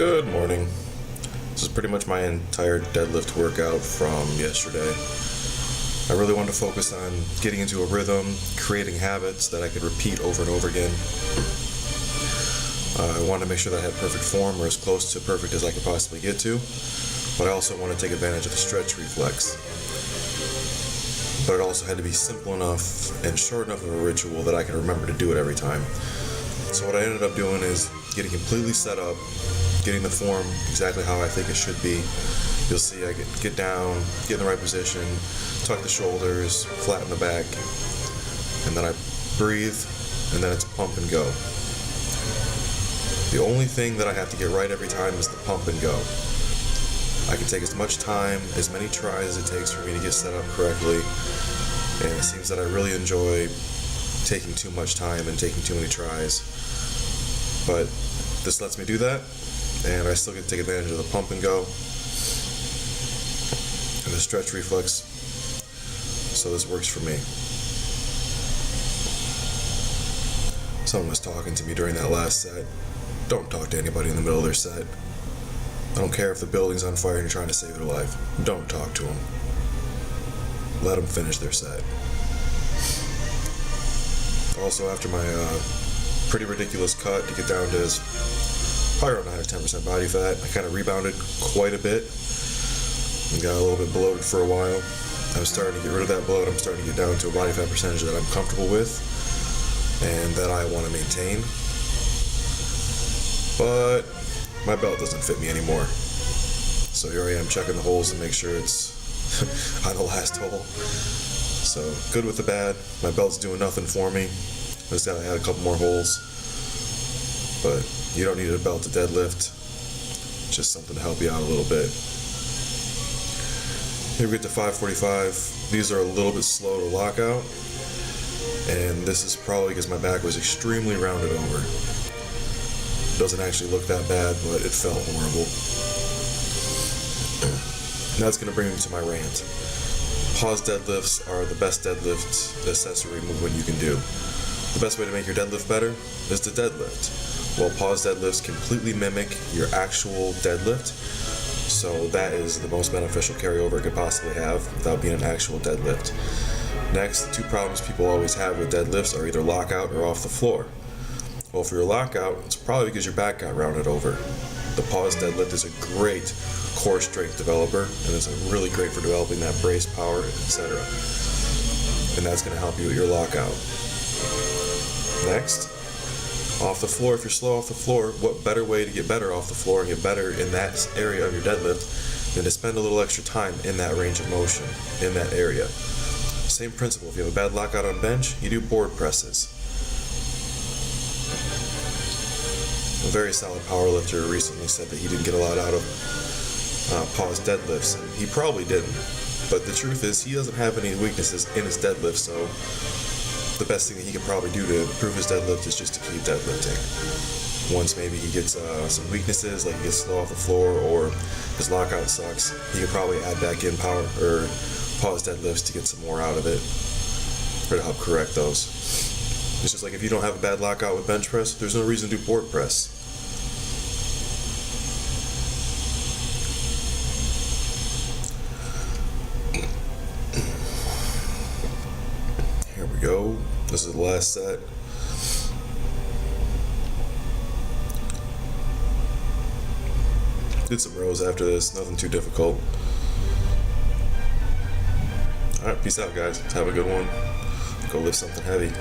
Good morning. This is pretty much my entire deadlift workout from yesterday. I really wanted to focus on getting into a rhythm, creating habits that I could repeat over and over again. I wanted to make sure that I had perfect form, or as close to perfect as I could possibly get to, but I also want to take advantage of the stretch reflex. But it also had to be simple enough and short enough of a ritual that I could remember to do it every time. So what I ended up doing is getting completely set up, getting the form exactly how I think it should be. You'll see I get down, get in the right position, tuck the shoulders, flatten the back, and then I breathe, and then it's pump and go. The only thing that I have to get right every time is the pump and go. I can take as much time, as many tries as it takes for me to get set up correctly, and it seems that I really enjoy taking too much time and taking too many tries. But this lets me do that, and I still get to take advantage of the pump and go and the stretch reflex, so this works for me. Someone was talking to me during that last set. Don't talk to anybody in the middle of their set. I don't care if the building's on fire and you're trying to save their life. Don't talk to them. Let them finish their set. Also, after my pretty ridiculous cut to get down to probably around 9 or 10% body fat, I kind of rebounded quite a bit and got a little bit bloated for a while. I'm starting to get rid of that bloat. I'm starting to get down to a body fat percentage that I'm comfortable with and that I want to maintain. But my belt doesn't fit me anymore. So here I am checking the holes to make sure it's on the last hole. So good with the bad. My belt's doing nothing for me. I just gotta add a couple more holes. But you don't need a belt to deadlift. Just something to help you out a little bit. Here we get to 545. These are a little bit slow to lock out. And this is probably because my back was extremely rounded over. Doesn't actually look that bad, but it felt horrible. Now it's going to bring me to my rant. Pause deadlifts are the best deadlift accessory movement you can do. The best way to make your deadlift better is to deadlift. Well, pause deadlifts completely mimic your actual deadlift, so that is the most beneficial carryover it could possibly have without being an actual deadlift. Next, the two problems people always have with deadlifts are either lockout or off the floor. Well, for your lockout, it's probably because your back got rounded over. The pause deadlift is a great core strength developer, and it's really great for developing that brace power, etc. And that's going to help you with your lockout. Next, off the floor. If you're slow off the floor, what better way to get better off the floor and get better in that area of your deadlift than to spend a little extra time in that range of motion, in that area. Same principle. If you have a bad lockout on bench, you do board presses. A very solid powerlifter recently said that he didn't get a lot out of pause deadlifts, and he probably didn't. But the truth is, he doesn't have any weaknesses in his deadlift, so the best thing that he could probably do to improve his deadlift is just to keep deadlifting. Once maybe he gets some weaknesses, like he gets slow off the floor or his lockout sucks, he could probably add back in power or pause deadlifts to get some more out of it, or to help correct those. It's just like if you don't have a bad lockout with bench press, there's no reason to do board press. Here we go. This is the last set. Did some rows after this, nothing too difficult. Alright, peace out guys. Have a good one. Go lift something heavy.